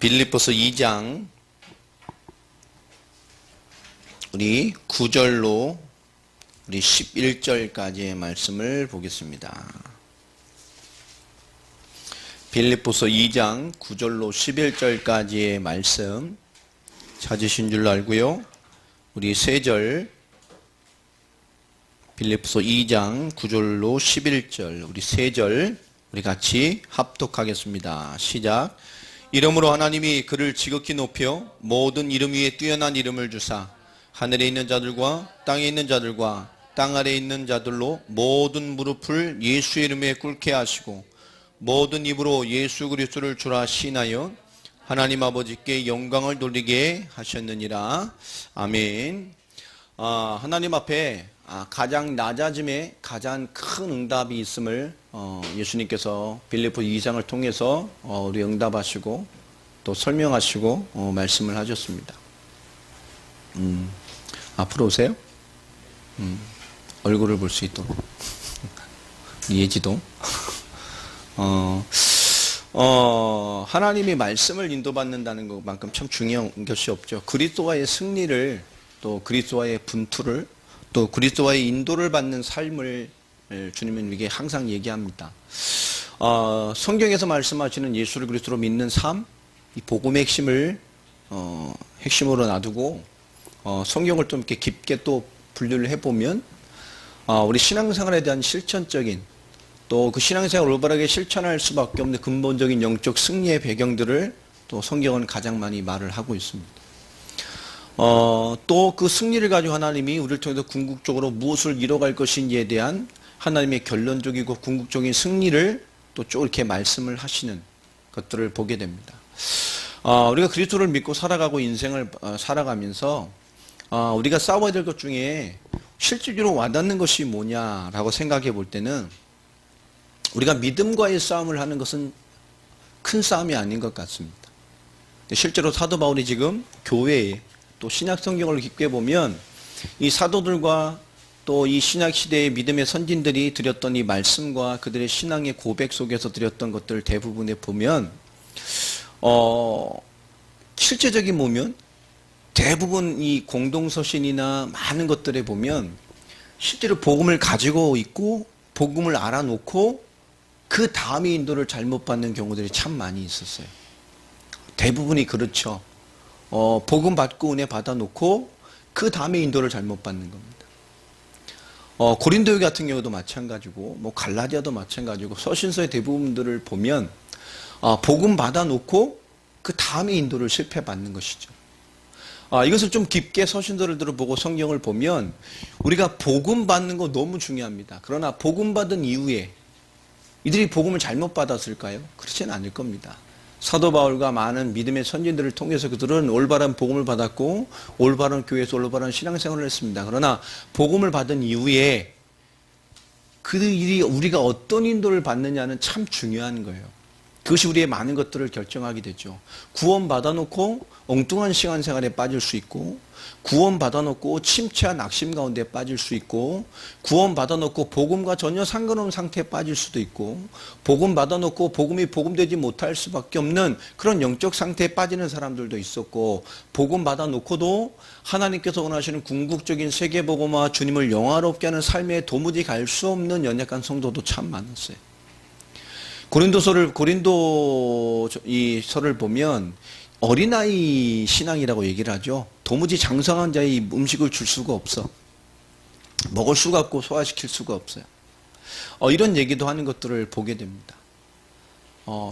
빌립보서 2장 우리 9절로 우리 11절까지의 말씀을 보겠습니다. 빌립보서 2장 9절로 11절까지의 말씀 찾으신 줄로 알고요. 우리 3절 빌립보서 2장 9절로 11절 우리 3절 우리 같이 합독하겠습니다. 시작. 이러므로 하나님이 그를 지극히 높여 모든 이름 위에 뛰어난 이름을 주사 하늘에 있는 자들과 땅에 있는 자들과 땅 아래에 있는 자들로 모든 무릎을 예수의 이름에 꿇게 하시고 모든 입으로 예수 그리스도를 주라 시인하여 하나님 아버지께 영광을 돌리게 하셨느니라. 아멘. 하나님 앞에 가장 낮아짐에 가장 큰 응답이 있음을 예수님께서 빌립보 2장을 통해서 우리 응답하시고 또 설명하시고 말씀을 하셨습니다. 앞으로 오세요. 얼굴을 볼 수 있도록. 예지도. 하나님이 말씀을 인도받는다는 것만큼 참 중요한 것이 없죠. 그리스도와의 승리를 또 그리스도와의 분투를 또 그리스도와의 인도를 받는 삶을 주님은 우리에게 항상 얘기합니다. 성경에서 말씀하시는 예수를 그리스도로 믿는 삶, 이 복음의 핵심을 핵심으로 놔두고 성경을 좀 이렇게 깊게 또 분류를 해보면 우리 신앙생활에 대한 실천적인 또 그 신앙생활을 올바르게 실천할 수밖에 없는 근본적인 영적 승리의 배경들을 또 성경은 가장 많이 말을 하고 있습니다. 또 그 승리를 가지고 하나님이 우리를 통해서 궁극적으로 무엇을 이뤄갈 것인지에 대한 하나님의 결론적이고 궁극적인 승리를 또 쭉 이렇게 말씀을 하시는 것들을 보게 됩니다. 우리가 그리스도를 믿고 살아가고 인생을 살아가면서 우리가 싸워야 될 것 중에 실질적으로 와닿는 것이 뭐냐라고 생각해 볼 때는 우리가 믿음과의 싸움을 하는 것은 큰 싸움이 아닌 것 같습니다. 실제로 사도 바울이 지금 교회에 또 신약 성경을 깊게 보면 이 사도들과 또 이 신약 시대의 믿음의 선진들이 드렸던 이 말씀과 그들의 신앙의 고백 속에서 드렸던 것들 대부분에 보면 실제적인 보면 대부분 이 공동서신이나 많은 것들에 보면 실제로 복음을 가지고 있고 복음을 알아놓고 그 다음에 인도를 잘못 받는 경우들이 참 많이 있었어요. 대부분이 그렇죠. 복음 받고 은혜 받아놓고 그 다음에 인도를 잘못 받는 겁니다. 고린도교 같은 경우도 마찬가지고 뭐 갈라디아도 마찬가지고 서신서의 대부분들을 보면 복음 받아놓고 그 다음에 인도를 실패받는 것이죠. 이것을 좀 깊게 서신서를 들어보고 성경을 보면 우리가 복음 받는 거 너무 중요합니다. 그러나 복음 받은 이후에 이들이 복음을 잘못 받았을까요? 그렇지는 않을 겁니다. 사도 바울과 많은 믿음의 선진들을 통해서 그들은 올바른 복음을 받았고 올바른 교회에서 올바른 신앙생활을 했습니다. 그러나 복음을 받은 이후에 그들이 우리가 어떤 인도를 받느냐는 참 중요한 거예요. 그것이 우리의 많은 것들을 결정하게 되죠. 구원 받아놓고 엉뚱한 시간 생활에 빠질 수 있고 구원 받아놓고 침체와 낙심 가운데 빠질 수 있고 구원 받아놓고 복음과 전혀 상관없는 상태에 빠질 수도 있고 복음 받아놓고 복음이 복음되지 못할 수밖에 없는 그런 영적 상태에 빠지는 사람들도 있었고 복음 받아놓고도 하나님께서 원하시는 궁극적인 세계복음화 주님을 영화롭게 하는 삶에 도무지 갈 수 없는 연약한 성도도 참 많았어요. 고린도 이 설을 보면 어린아이 신앙이라고 얘기를 하죠. 도무지 장성한 자의 음식을 줄 수가 없어. 먹을 수가 없고 소화시킬 수가 없어요. 이런 얘기도 하는 것들을 보게 됩니다.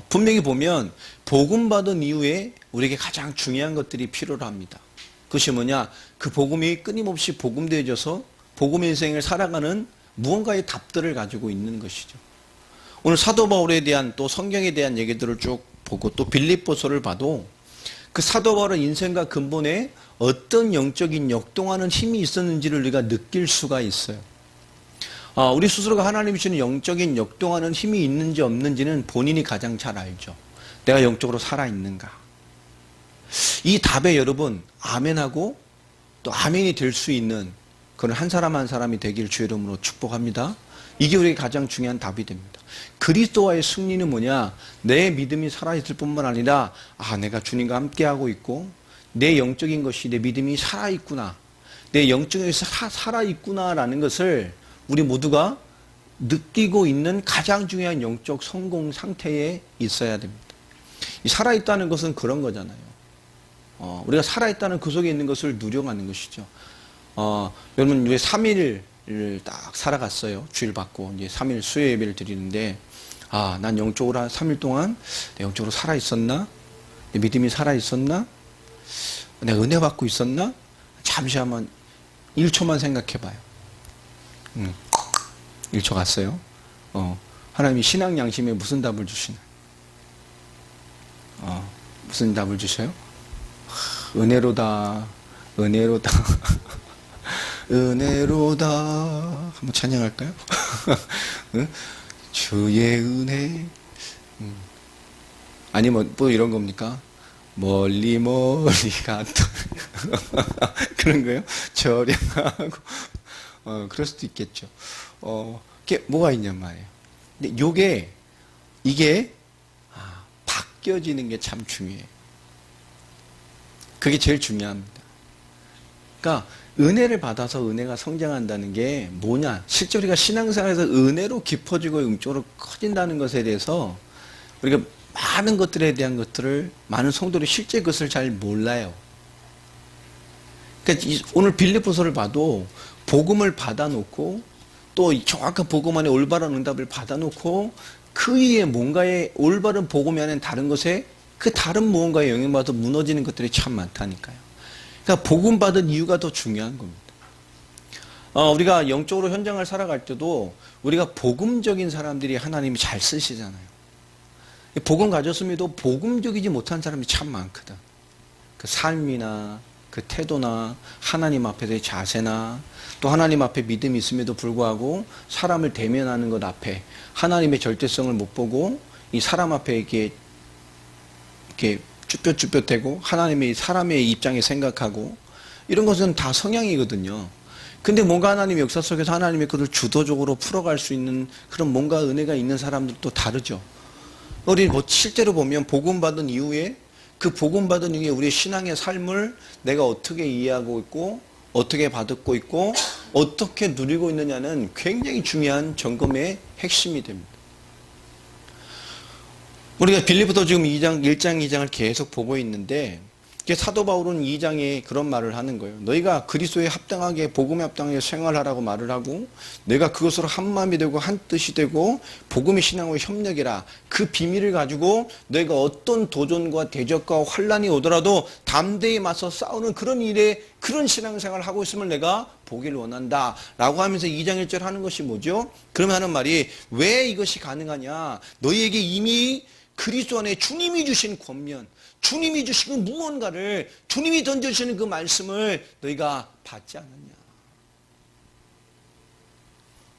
분명히 보면 복음 받은 이후에 우리에게 가장 중요한 것들이 필요로 합니다. 그것이 뭐냐? 그 복음이 끊임없이 복음되어져서 복음 인생을 살아가는 무언가의 답들을 가지고 있는 것이죠. 오늘 사도 바울에 대한 또 성경에 대한 얘기들을 쭉 보고 또 빌립보서를 봐도 그 사도 바울의 인생과 근본에 어떤 영적인 역동하는 힘이 있었는지를 우리가 느낄 수가 있어요. 우리 스스로가 하나님이 주는 영적인 역동하는 힘이 있는지 없는지는 본인이 가장 잘 알죠. 내가 영적으로 살아있는가. 이 답에 여러분 아멘하고 또 아멘이 될 수 있는 그런 한 사람 한 사람이 되길 주의 이름으로 축복합니다. 이게 우리에게 가장 중요한 답이 됩니다. 그리스도와의 승리는 뭐냐? 내 믿음이 살아있을 뿐만 아니라 내가 주님과 함께하고 있고 내 영적인 것이 내 믿음이 살아있구나. 내 영적인 것이 살아있구나라는 것을 우리 모두가 느끼고 있는 가장 중요한 영적 성공 상태에 있어야 됩니다. 이 살아있다는 것은 그런 거잖아요. 우리가 살아있다는 그 속에 있는 것을 누려가는 것이죠. 여러분, 왜 3일을 딱 살아갔어요. 주일 받고, 이제 3일 수요 예배를 드리는데, 난 영적으로 한 3일 동안 내 영적으로 살아있었나? 내 믿음이 살아있었나? 내가 은혜 받고 있었나? 잠시 한번 1초만 생각해 봐요. 1초 갔어요. 하나님이 신앙 양심에 무슨 답을 주시나? 무슨 답을 주셔요? 은혜로다, 은혜로다, 은혜로다. 한번 찬양할까요? 주의 은혜. 아니면 뭐 이런 겁니까? 멀리 멀리 갔다. 그런 거요? 저량하고. 그럴 수도 있겠죠. 이게 뭐가 있냔 말이에요. 근데 이게 바뀌어지는 게 참 중요해요. 그게 제일 중요합니다. 그러니까 은혜를 받아서 은혜가 성장한다는 게 뭐냐? 실제 우리가 신앙생활에서 은혜로 깊어지고 영적으로 커진다는 것에 대해서 우리가 많은 것들에 대한 것들을 많은 성도들이 실제 그것을 잘 몰라요. 그러니까 오늘 빌립보서를 봐도 복음을 받아놓고 또 정확한 복음 안에 올바른 응답을 받아놓고 그 위에 뭔가의 올바른 복음 안에 다른 것에 그 다른 무언가에 영향받아 무너지는 것들이 참 많다니까요. 그러니까 복음 받은 이유가 더 중요한 겁니다. 우리가 영적으로 현장을 살아갈 때도 우리가 복음적인 사람들이 하나님이 잘 쓰시잖아요. 복음 가졌음에도 복음적이지 못한 사람이 참 많거든. 그 삶이나 그 태도나 하나님 앞에서의 자세나 또 하나님 앞에 믿음이 있음에도 불구하고 사람을 대면하는 것 앞에 하나님의 절대성을 못 보고 이 사람 앞에 이렇게 쭈뼛쭈뼛대고 하나님의 사람의 입장에 생각하고 이런 것은 다 성향이거든요. 근데 뭔가 하나님의 역사 속에서 하나님의 그걸 주도적으로 풀어갈 수 있는 그런 뭔가 은혜가 있는 사람들도 다르죠. 우리 실제로 보면 복음 받은 이후에 그 복음 받은 이후에 우리의 신앙의 삶을 내가 어떻게 이해하고 있고 어떻게 받고 있고 어떻게 누리고 있느냐는 굉장히 중요한 점검의 핵심이 됩니다. 우리가 빌립보서 지금 1장 2장을 계속 보고 있는데 사도 바울은 2장에 그런 말을 하는 거예요. 너희가 그리스도에 합당하게 복음에 합당하게 생활하라고 말을 하고 내가 그것으로 한 마음이 되고 한 뜻이 되고 복음의 신앙으로 협력해라. 그 비밀을 가지고 너희가 어떤 도전과 대적과 환란이 오더라도 담대히 맞서 싸우는 그런 일에 그런 신앙생활을 하고 있음을 내가 보기를 원한다 라고 하면서 2장 1절 하는 것이 뭐죠? 그러면 하는 말이 왜 이것이 가능하냐? 너희에게 이미 그리스도 안에 주님이 주신 권면, 주님이 주신 무언가를, 주님이 던져주시는 그 말씀을 너희가 받지 않느냐.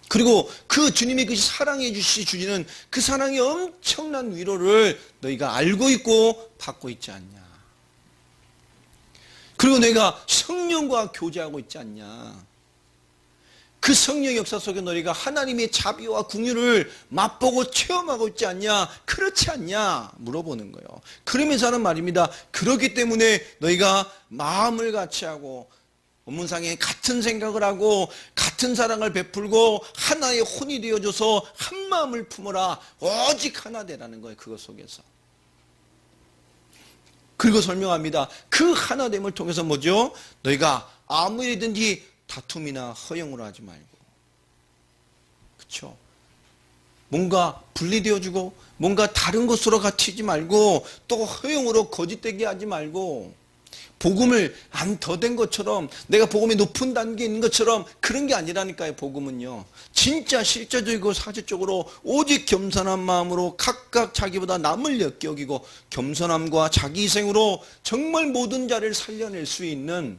그리고 그 주님이 그 사랑해 주시는 그 사랑의 엄청난 위로를 너희가 알고 있고 받고 있지 않냐. 그리고 너희가 성령과 교제하고 있지 않냐. 그 성령 역사 속에 너희가 하나님의 자비와 긍휼을 맛보고 체험하고 있지 않냐? 그렇지 않냐? 물어보는 거예요. 그러면서 하는 말입니다. 그렇기 때문에 너희가 마음을 같이 하고 본문상에 같은 생각을 하고 같은 사랑을 베풀고 하나의 혼이 되어줘서 한 마음을 품어라. 오직 하나 되라는 거예요. 그것 속에서. 그리고 설명합니다. 그 하나됨을 통해서 뭐죠? 너희가 아무 일이든지 다툼이나 허영으로 하지 말고, 그렇죠? 뭔가 분리되어주고 뭔가 다른 것으로 같이지 말고 또 허영으로 거짓되게 하지 말고 복음을 안 더된 것처럼 내가 복음의 높은 단계에 있는 것처럼 그런 게 아니라니까요. 복음은요. 진짜 실제적이고 사실적으로 오직 겸손한 마음으로 각각 자기보다 남을 여기고 겸손함과 자기 희생으로 정말 모든 자를 살려낼 수 있는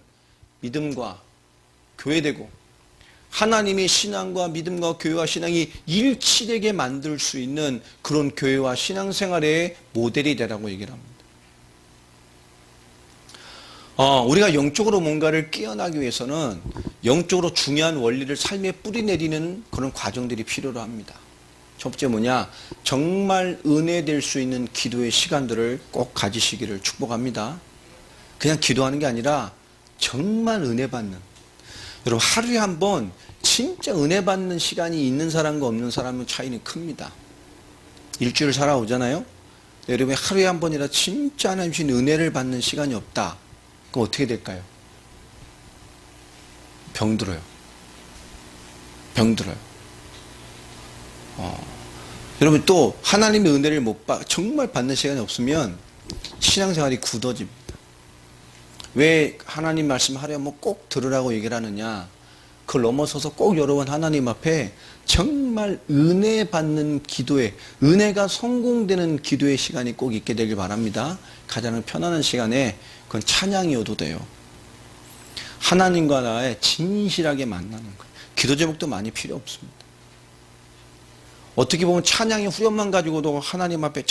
믿음과 교회되고 하나님의 신앙과 믿음과 교회와 신앙이 일치되게 만들 수 있는 그런 교회와 신앙생활의 모델이 되라고 얘기를 합니다. 우리가 영적으로 뭔가를 깨어나기 위해서는 영적으로 중요한 원리를 삶에 뿌리내리는 그런 과정들이 필요로 합니다. 첫 번째 뭐냐? 정말 은혜될 수 있는 기도의 시간들을 꼭 가지시기를 축복합니다. 그냥 기도하는 게 아니라 정말 은혜 받는. 여러분, 하루에 한 번 진짜 은혜 받는 시간이 있는 사람과 없는 사람은 차이는 큽니다. 일주일 살아오잖아요? 여러분이 하루에 한 번이라 진짜 하나님 주신 은혜를 받는 시간이 없다. 그럼 어떻게 될까요? 병들어요. 병들어요. 여러분 또 하나님의 은혜를 정말 받는 시간이 없으면 신앙생활이 굳어집니다. 왜 하나님 말씀 하루에 뭐 꼭 들으라고 얘기를 하느냐? 그걸 넘어서서 꼭 여러분 하나님 앞에 정말 은혜 받는 기도에, 은혜가 성공되는 기도의 시간이 꼭 있게 되길 바랍니다. 가장 편안한 시간에 그건 찬양이어도 돼요. 하나님과 나의 진실하게 만나는 거예요. 기도 제목도 많이 필요 없습니다. 어떻게 보면 찬양의 후렴만 가지고도 하나님 앞에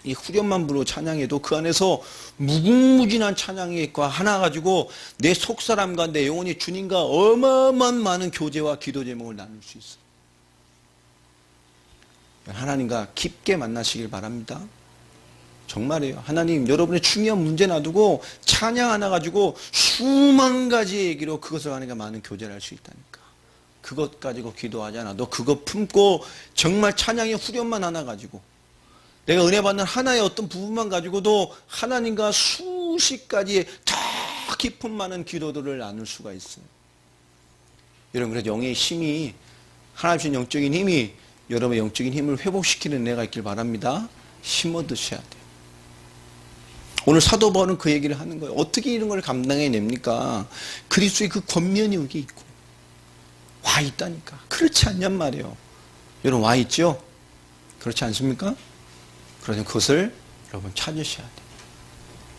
이 후렴만 부르고 찬양해도 그 안에서 무궁무진한 찬양과 하나 가지고 내 속사람과 내 영혼이 주님과 어마어마한 많은 교제와 기도 제목을 나눌 수 있어요. 하나님과 깊게 만나시길 바랍니다. 정말이에요. 하나님, 여러분의 중요한 문제 놔두고 찬양 하나 가지고 수만 가지 얘기로 그것을 하나님과 많은 교제를 할 수 있다니까. 그것 가지고 기도하지 않아도 그것 품고 정말 찬양의 후렴만 하나 가지고 내가 은혜 받는 하나의 어떤 부분만 가지고도 하나님과 수십 가지의 더 깊은 많은 기도들을 나눌 수가 있어요. 여러분, 그래서 영의 힘이, 하나님 주신 영적인 힘이 여러분의 영적인 힘을 회복시키는 은혜가 있길 바랍니다. 심어 드셔야 돼요. 오늘 사도 바울은 그 얘기를 하는 거예요. 어떻게 이런 걸 감당해냅니까? 그리스도의 그 권면이 여기 있고 와 있다니까. 그렇지 않냔 말이에요. 여러분 와 있죠? 그렇지 않습니까? 그러면 그것을 여러분 찾으셔야 돼요.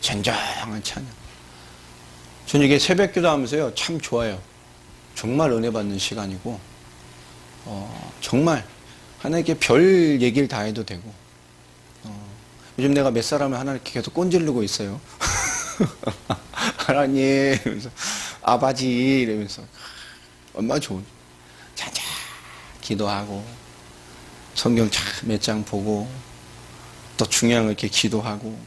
진정한 찬양. 저는 이게 새벽 기도하면서요, 참 좋아요. 정말 은혜 받는 시간이고, 정말 하나님께 별 얘기를 다 해도 되고, 요즘 내가 몇 사람을 하나님께 계속 꼰질르고 있어요. 하나님, 이러면서, 아버지, 이러면서, 얼마나 좋은. 자자, 기도하고, 성경 몇 장 보고, 또 중요한 걸 이렇게 기도하고,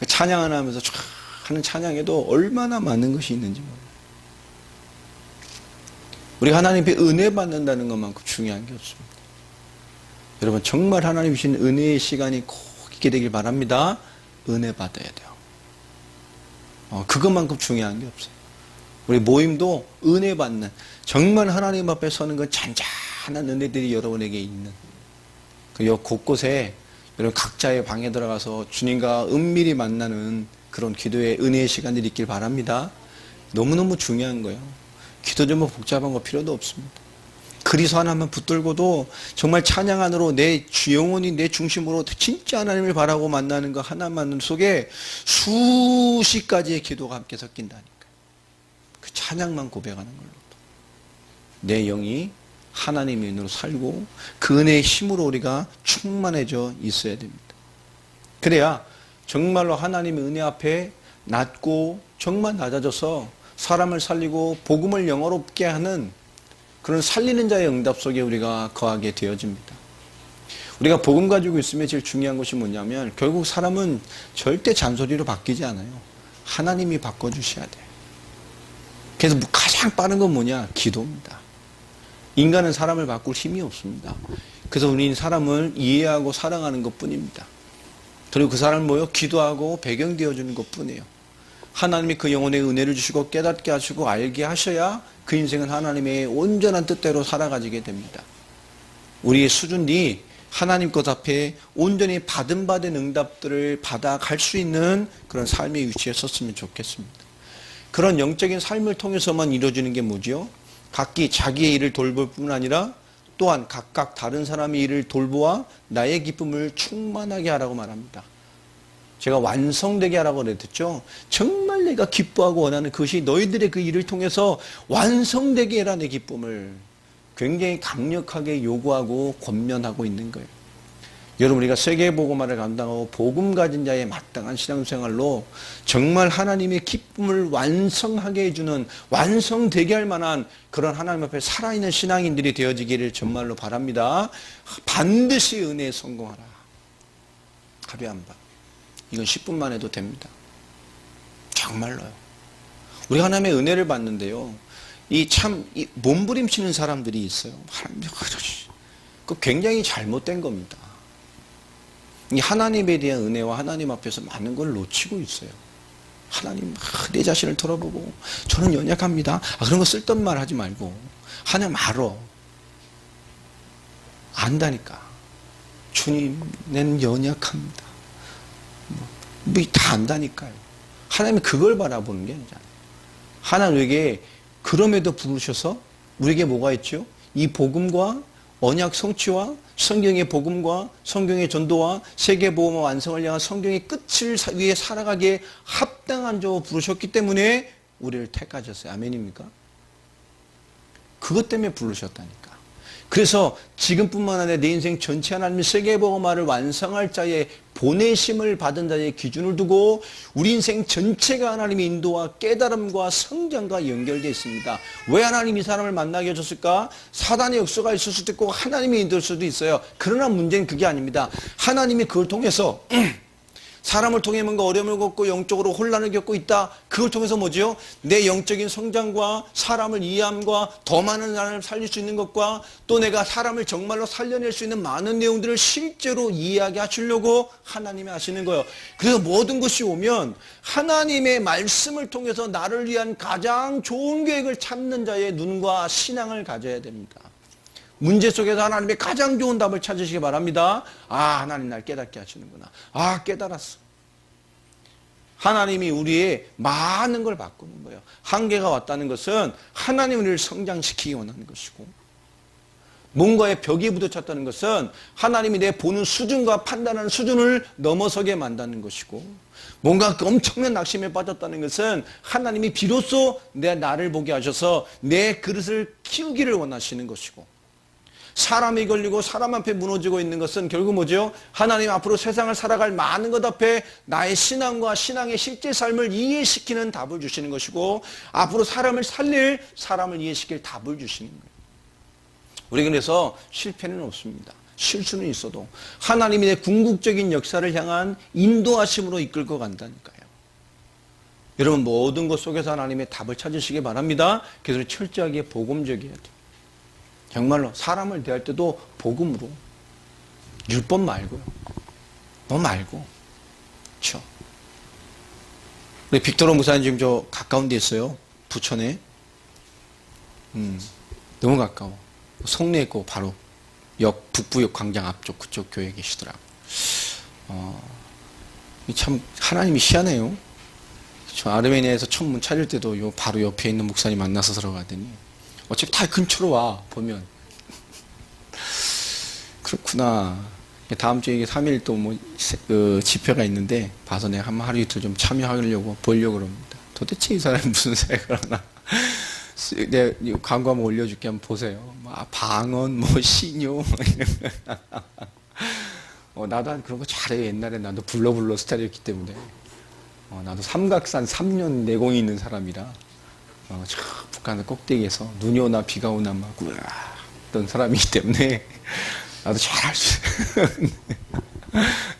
찬양을 하면서 쫙 하는 찬양에도 얼마나 많은 것이 있는지 몰라요. 우리가 하나님께 은혜 받는다는 것만큼 중요한 게 없습니다. 여러분, 정말 하나님 주신 은혜의 시간이 꼭 있게 되길 바랍니다. 은혜 받아야 돼요. 그것만큼 중요한 게 없어요. 우리 모임도 은혜 받는, 정말 하나님 앞에 서는 건 잔잔한 은혜들이 여러분에게 있는, 그 곳곳에 여러분 각자의 방에 들어가서 주님과 은밀히 만나는 그런 기도의 은혜의 시간들이 있길 바랍니다. 너무너무 중요한 거예요. 기도 좀 복잡한 거 필요도 없습니다. 그리스도 하나만 붙들고도 정말 찬양 안으로 내 영혼이 내 중심으로 진짜 하나님을 바라고 만나는 거 하나만 속에 수십 가지의 기도가 함께 섞인다니까요. 그 찬양만 고백하는 걸로 내 영이 하나님의 은혜로 살고 그 은혜의 힘으로 우리가 충만해져 있어야 됩니다. 그래야 정말로 하나님의 은혜 앞에 낮고 정말 낮아져서 사람을 살리고 복음을 영어롭게 하는 그런 살리는 자의 응답 속에 우리가 거하게 되어집니다. 우리가 복음 가지고 있으면 제일 중요한 것이 뭐냐면 결국 사람은 절대 잔소리로 바뀌지 않아요. 하나님이 바꿔주셔야 돼요. 그래서 가장 빠른 건 뭐냐? 기도입니다. 인간은 사람을 바꿀 힘이 없습니다. 그래서 우리는 사람을 이해하고 사랑하는 것뿐입니다. 그리고 그 사람을 뭐요? 기도하고 배경 되어주는 것뿐이에요. 하나님이 그 영혼의 은혜를 주시고 깨닫게 하시고 알게 하셔야 그 인생은 하나님의 온전한 뜻대로 살아가지게 됩니다. 우리의 수준이 하나님 것 앞에 온전히 받은 응답들을 받아갈 수 있는 그런 삶의 위치에 섰으면 좋겠습니다. 그런 영적인 삶을 통해서만 이루어지는 게 뭐죠? 각기 자기의 일을 돌볼 뿐 아니라 또한 각각 다른 사람의 일을 돌보아 나의 기쁨을 충만하게 하라고 말합니다. 제가 완성되게 하라고 그랬죠. 정말 내가 기뻐하고 원하는 그것이 너희들의 그 일을 통해서 완성되게 해라 내 기쁨을 굉장히 강력하게 요구하고 권면하고 있는 거예요. 여러분, 우리가 세계복음화를 감당하고 복음 가진 자의 마땅한 신앙생활로 정말 하나님의 기쁨을 완성하게 해주는, 완성되게 할 만한 그런 하나님 앞에 살아있는 신앙인들이 되어지기를 정말로 바랍니다. 반드시 은혜에 성공하라. 하루에 한 번. 이건 10분만 해도 됩니다. 정말로요. 우리 하나님의 은혜를 받는데요, 이 몸부림치는 사람들이 있어요. 그 굉장히 잘못된 겁니다. 이 하나님에 대한 은혜와 하나님 앞에서 많은 걸 놓치고 있어요. 하나님, 내 자신을 돌아보고 저는 연약합니다. 그런 거 쓸데없는 말 하지 말고 하나님 알아. 안다니까. 주님, 나는 연약합니다. 다 안다니까요. 하나님이 그걸 바라보는 게 아니잖아요. 하나님에게 그럼에도 부르셔서 우리에게 뭐가 있죠? 이 복음과 언약 성취와 성경의 복음과 성경의 전도와 세계보험화 완성을 향한 성경의 끝을 위해 살아가기에 합당한 자로 부르셨기 때문에 우리를 택하셨어요. 아멘입니까? 그것 때문에 부르셨다니까. 그래서 지금뿐만 아니라 내 인생 전체 하나님의 세계보험화를 완성할 자의 보내심을 받은 자의 기준을 두고 우리 인생 전체가 하나님의 인도와 깨달음과 성장과 연결되어 있습니다. 왜 하나님이 이 사람을 만나게 해줬을까? 사단의 역사가 있을 수도 있고 하나님이 인도할 수도 있어요. 그러나 문제는 그게 아닙니다. 하나님이 그걸 통해서 사람을 통해 뭔가 어려움을 겪고 영적으로 혼란을 겪고 있다. 그걸 통해서 뭐죠? 내 영적인 성장과 사람을 이해함과 더 많은 사람을 살릴 수 있는 것과 또 내가 사람을 정말로 살려낼 수 있는 많은 내용들을 실제로 이해하게 하시려고 하나님이 하시는 거예요. 그래서 모든 것이 오면 하나님의 말씀을 통해서 나를 위한 가장 좋은 계획을 찾는 자의 눈과 신앙을 가져야 됩니다. 문제 속에서 하나님의 가장 좋은 답을 찾으시기 바랍니다. 하나님 날 깨닫게 하시는구나. 깨달았어. 하나님이 우리의 많은 걸 바꾸는 거예요. 한계가 왔다는 것은 하나님이 우리를 성장시키기 원하는 것이고, 뭔가에 벽이 부딪혔다는 것은 하나님이 내 보는 수준과 판단하는 수준을 넘어서게 만드는 것이고, 뭔가 엄청난 낙심에 빠졌다는 것은 하나님이 비로소 나를 보게 하셔서 내 그릇을 키우기를 원하시는 것이고, 사람이 걸리고 사람 앞에 무너지고 있는 것은 결국 뭐죠? 하나님 앞으로 세상을 살아갈 많은 것 앞에 나의 신앙과 신앙의 실제 삶을 이해시키는 답을 주시는 것이고, 앞으로 사람을 살릴, 사람을 이해시킬 답을 주시는 거예요. 우리가 그래서 실패는 없습니다. 실수는 있어도 하나님이 내 궁극적인 역사를 향한 인도하심으로 이끌고 간다니까요. 여러분, 모든 것 속에서 하나님의 답을 찾으시기 바랍니다. 그래서 철저하게 복음적이어야 돼요. 정말로 사람을 대할 때도 복음으로, 율법 말고요. 너 말고. 그렇죠? 우리 빅토르 목사님 지금 저 가까운 데 있어요. 부천에. 너무 가까워. 송내에 있고 바로 북부역 광장 앞쪽 그쪽 교회에 계시더라고요. 참 하나님이 희한해요. 저 아르메니아에서 첫 문 찾을 때도 요 바로 옆에 있는 목사님 만나서 들어가더니 어차피 다 근처로 와 보면. 그렇구나. 다음 주에 3일 또 집회가 있는데 봐서 내가 한 하루 이틀 좀 참여하려고 보려고 그럽니다. 도대체 이 사람이 무슨 생각을 하나. 내가 광고 한번 올려줄게. 한번 보세요. 방언, 신유. 나도 그런 거 잘해. 옛날에 나도 불러 스타일이었기 때문에. 나도 삼각산 3년 내공이 있는 사람이라. 저 북한 꼭대기에서 눈이 오나 비가 오나 막 어떤 사람이기 때문에 나도 잘할 수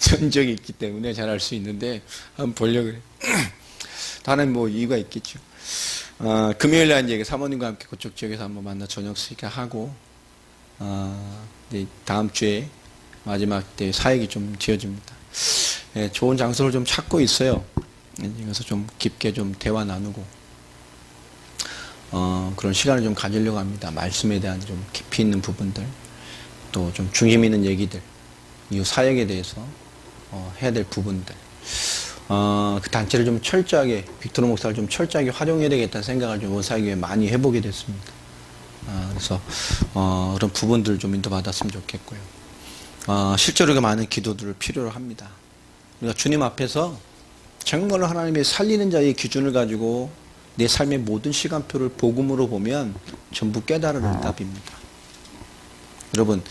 전적이 있기 때문에 잘할 수 있는데 한번 보려고 그래. 다른 이유가 있겠죠. 금요일 날 이제 사모님과 함께 그쪽 지역에서 한번 만나 저녁 수익하고 이제 다음 주에 마지막 때 사역이 좀 지어집니다. 좋은 장소를 좀 찾고 있어요. 그래서 좀 깊게 좀 대화 나누고 그런 시간을 좀 가지려고 합니다. 말씀에 대한 좀 깊이 있는 부분들, 또 좀 중심 있는 얘기들, 이 사역에 대해서 해야 될 부분들, 그 단체를 좀 철저하게, 빅토르 목사를 좀 철저하게 활용해야 되겠다는 생각을 좀 원사역에 많이 해보게 됐습니다. 그래서 그런 부분들을 좀 인도받았으면 좋겠고요. 실제로 그 많은 기도들을 필요로 합니다. 우리가 주님 앞에서 정말로 하나님의 살리는 자의 기준을 가지고 내 삶의 모든 시간표를 복음으로 보면 전부 깨달은 응답입니다. 여러분,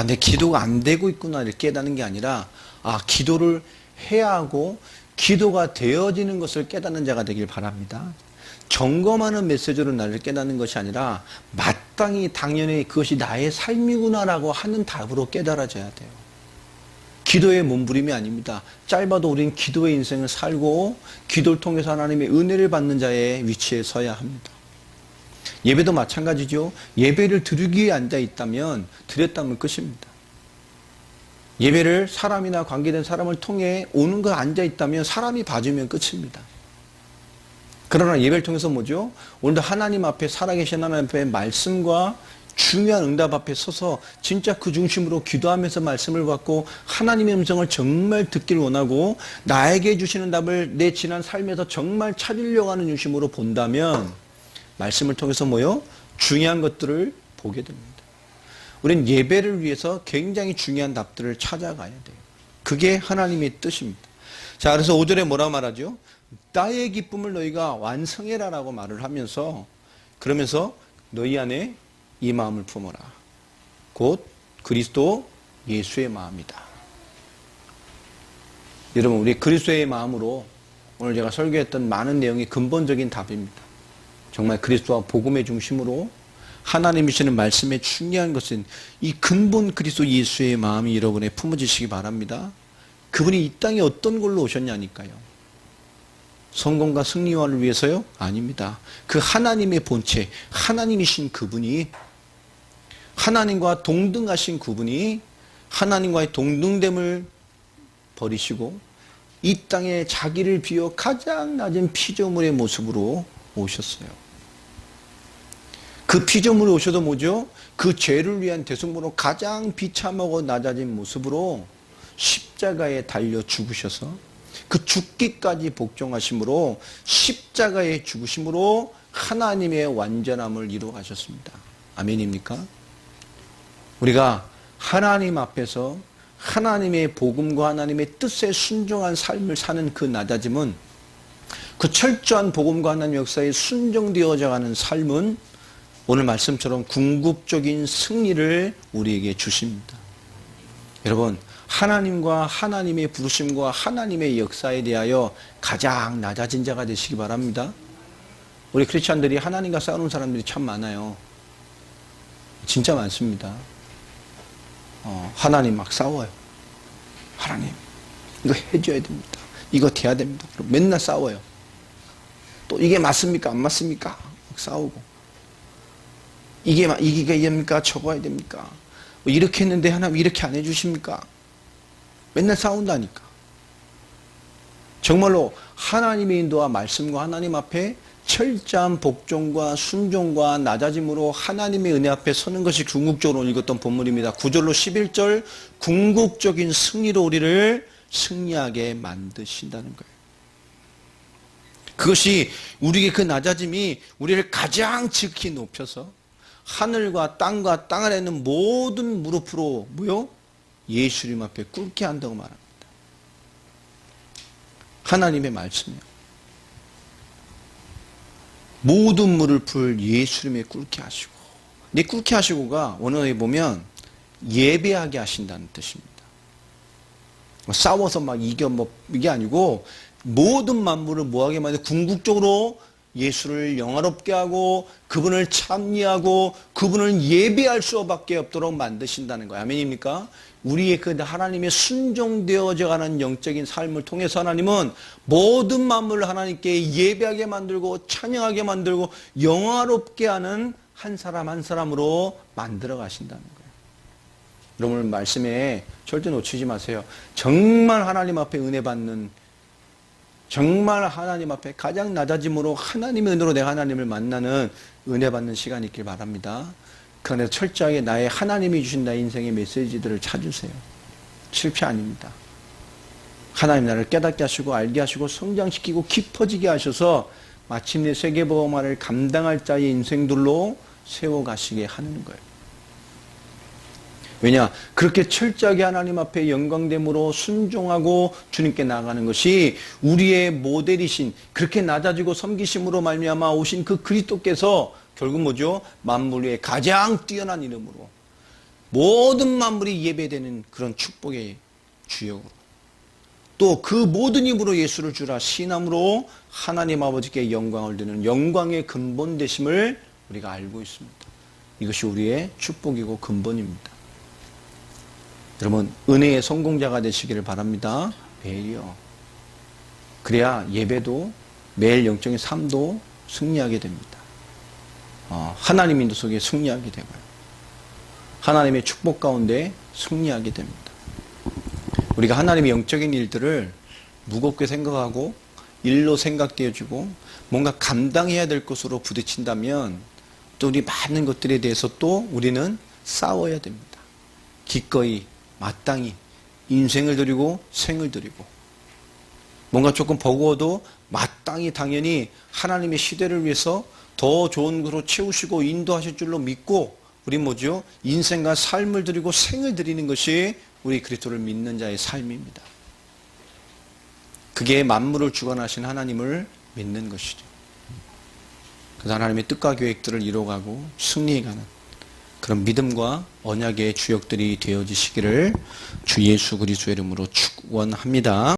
내 기도가 안 되고 있구나 이렇게 깨닫는 게 아니라 기도를 해야 하고 기도가 되어지는 것을 깨닫는 자가 되길 바랍니다. 점검하는 메시지로 나를 깨닫는 것이 아니라 마땅히 당연히 그것이 나의 삶이구나라고 하는 답으로 깨달아져야 돼요. 기도의 몸부림이 아닙니다. 짧아도 우리는 기도의 인생을 살고 기도를 통해서 하나님의 은혜를 받는 자의 위치에 서야 합니다. 예배도 마찬가지죠. 예배를 드리기 위해 앉아 있다면 드렸다면 끝입니다. 예배를 사람이나 관계된 사람을 통해 오는 거 앉아 있다면 사람이 봐주면 끝입니다. 그러나 예배를 통해서 뭐죠? 오늘도 하나님 앞에 살아계신 하나님 앞에 말씀과 중요한 응답 앞에 서서 진짜 그 중심으로 기도하면서 말씀을 받고 하나님의 음성을 정말 듣길 원하고 나에게 주시는 답을 내 지난 삶에서 정말 찾으려고 하는 중심으로 본다면 말씀을 통해서 뭐요? 중요한 것들을 보게 됩니다. 우리는 예배를 위해서 굉장히 중요한 답들을 찾아가야 돼요. 그게 하나님의 뜻입니다. 자, 그래서 5절에 뭐라고 말하죠? 나의 기쁨을 너희가 완성해라 라고 말을 하면서 그러면서 너희 안에 이 마음을 품어라. 곧 그리스도 예수의 마음이다. 여러분, 우리 그리스도의 마음으로 오늘 제가 설교했던 많은 내용이 근본적인 답입니다. 정말 그리스도와 복음의 중심으로 하나님이 주시는 말씀에 중요한 것은 이 근본 그리스도 예수의 마음이 여러분에 품어지시기 바랍니다. 그분이 이 땅에 어떤 걸로 오셨냐니까요. 성공과 승리화를 위해서요? 아닙니다. 그 하나님의 본체, 하나님이신 그분이 하나님과 동등하신 그분이 하나님과의 동등됨을 버리시고 이 땅에 자기를 비워 가장 낮은 피조물의 모습으로 오셨어요. 그 피조물로 오셔도 뭐죠? 그 죄를 위한 대속물로 가장 비참하고 낮아진 모습으로 십자가에 달려 죽으셔서 그 죽기까지 복종하심으로 십자가의 죽으심으로 하나님의 완전함을 이루어 가셨습니다. 아멘입니까? 우리가 하나님 앞에서 하나님의 복음과 하나님의 뜻에 순종한 삶을 사는 그 낮아짐은 그 철저한 복음과 하나님의 역사에 순종되어져 가는 삶은 오늘 말씀처럼 궁극적인 승리를 우리에게 주십니다. 여러분, 하나님과 하나님의 부르심과 하나님의 역사에 대하여 가장 낮아진 자가 되시기 바랍니다. 우리 크리스찬들이 하나님과 싸우는 사람들이 참 많아요. 진짜 많습니다. 하나님 막 싸워요. 하나님 이거 해줘야 됩니다. 이거 돼야 됩니다. 맨날 싸워요. 또 이게 맞습니까? 안 맞습니까? 막 싸우고 이게 됩니까? 저거 해야 됩니까? 이렇게 했는데 하나님 이렇게 안 해주십니까? 맨날 싸운다니까. 정말로 하나님의 인도와 말씀과 하나님 앞에 철저한 복종과 순종과 낮아짐으로 하나님의 은혜 앞에 서는 것이 궁극적으로 읽었던 본문입니다. 9절로 11절 궁극적인 승리로 우리를 승리하게 만드신다는 거예요. 그것이 우리의 그 낮아짐이 우리를 가장 지극히 높여서 하늘과 땅과 땅 아래 있는 모든 무릎으로 뭐요? 예수님 앞에 꿇게 한다고 말합니다. 하나님의 말씀이요. 모든 무릎을 예수님에 꿇게 하시고, 네 꿇게 하시고가 원어에 보면 예배하게 하신다는 뜻입니다. 싸워서 막 이게 아니고 모든 만물을 뭐하게 만들어 궁극적으로 예수를 영화롭게 하고 그분을 찬미하고 그분을 예배할 수밖에 없도록 만드신다는 거예요. 아멘입니까? 우리의 그 하나님의 순종되어져 가는 영적인 삶을 통해서 하나님은 모든 만물을 하나님께 예배하게 만들고 찬양하게 만들고 영화롭게 하는 한 사람 한 사람으로 만들어 가신다는 거예요. 여러분 말씀에 절대 놓치지 마세요. 정말 하나님 앞에 은혜 받는, 정말 하나님 앞에 가장 낮아짐으로 하나님의 은혜로 내가 하나님을 만나는 은혜 받는 시간이 있길 바랍니다. 그 안에서 철저하게 나의 하나님이 주신 나의 인생의 메시지들을 찾으세요. 실패 아닙니다. 하나님 나를 깨닫게 하시고 알게 하시고 성장시키고 깊어지게 하셔서 마침내 세계복음화를 감당할 자의 인생들로 세워가시게 하는 거예요. 왜냐? 그렇게 철저하게 하나님 앞에 영광됨으로 순종하고 주님께 나아가는 것이 우리의 모델이신, 그렇게 낮아지고 섬기심으로 말미암아 오신 그 그리스도께서 결국 뭐죠? 만물 위에 가장 뛰어난 이름으로 모든 만물이 예배되는 그런 축복의 주역으로, 또 그 모든 힘으로 예수를 주라 신함으로 하나님 아버지께 영광을 드리는 영광의 근본 되심을 우리가 알고 있습니다. 이것이 우리의 축복이고 근본입니다. 여러분, 은혜의 성공자가 되시기를 바랍니다. 매일이요. 그래야 예배도 매일 영적인 삶도 승리하게 됩니다. 하나님 인도 속에 승리하게 되고요. 하나님의 축복 가운데 승리하게 됩니다. 우리가 하나님의 영적인 일들을 무겁게 생각하고 일로 생각되어지고 뭔가 감당해야 될 것으로 부딪힌다면 또 우리 많은 것들에 대해서 또 우리는 싸워야 됩니다. 기꺼이 마땅히 인생을 드리고 생을 드리고 뭔가 조금 버거워도 마땅히 당연히 하나님의 시대를 위해서 더 좋은 것으로 채우시고 인도하실 줄로 믿고 우리 뭐죠? 인생과 삶을 드리고 생을 드리는 것이 우리 그리스도를 믿는 자의 삶입니다. 그게 만물을 주관하신 하나님을 믿는 것이죠. 그래서 하나님의 뜻과 계획들을 이뤄가고 승리해가는 그런 믿음과 언약의 주역들이 되어지시기를 주 예수 그리스도의 이름으로 축원합니다.